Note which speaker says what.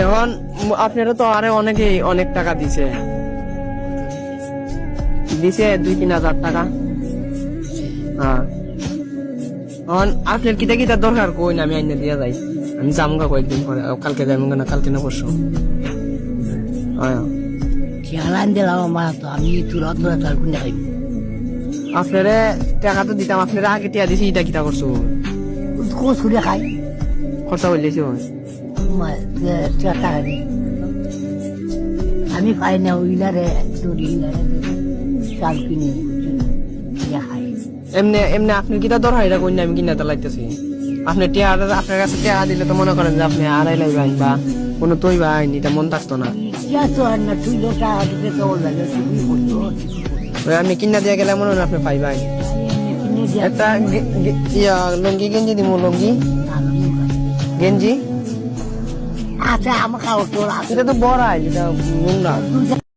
Speaker 1: এখন আপনারা তো আরে অনেকেই অনেক টাকা দিছে 2-3 হাজার টাকা। হ্যাঁ, এখন আপনার কিতা কিতা দরকার কই না আমি আইনা দিয়া যাই, আমি যামগা কয়েকদিন পরে, কালকে যাবো না, কালকে না পরশু। হ্যাঁ,
Speaker 2: খেয়ালান দিলাম আমার তো আমি তোরা তোরা তার কোন দেখাইব
Speaker 1: আপনারে টাকা তো দিতাম, আপনারা আগে টিয়া দিছি, এটা কিতা করছো?
Speaker 2: কচুরে খাই
Speaker 1: খরচা হইলেছে
Speaker 2: টাকা দিই আমি পাই না উইলারে তোর ইলারে চাল কিনে খাই।
Speaker 1: এমনি এমনি আপনার কিতা দরকার এটা কই না আমি কিনা লাইতেছি। আপনি টিয়া আপনার কাছে টাকা দিলে তো মনে করেন যে আপনি আড়াই লাইবেন বা কোনো তৈ বাইন, এটা মন থাকতো না।
Speaker 2: তুই টাকা দিতে তো লাগে
Speaker 1: আমি কিনা দিয়ে গেলে মনে হয় আপনি পাইবেন। একটা লঙ্গি গেঞ্জি দিব, লঙ্গি গেঞ্জি
Speaker 2: আচ্ছা আমার খাওয়া তোর
Speaker 1: এটা তো বড়, যেটা নোংরা।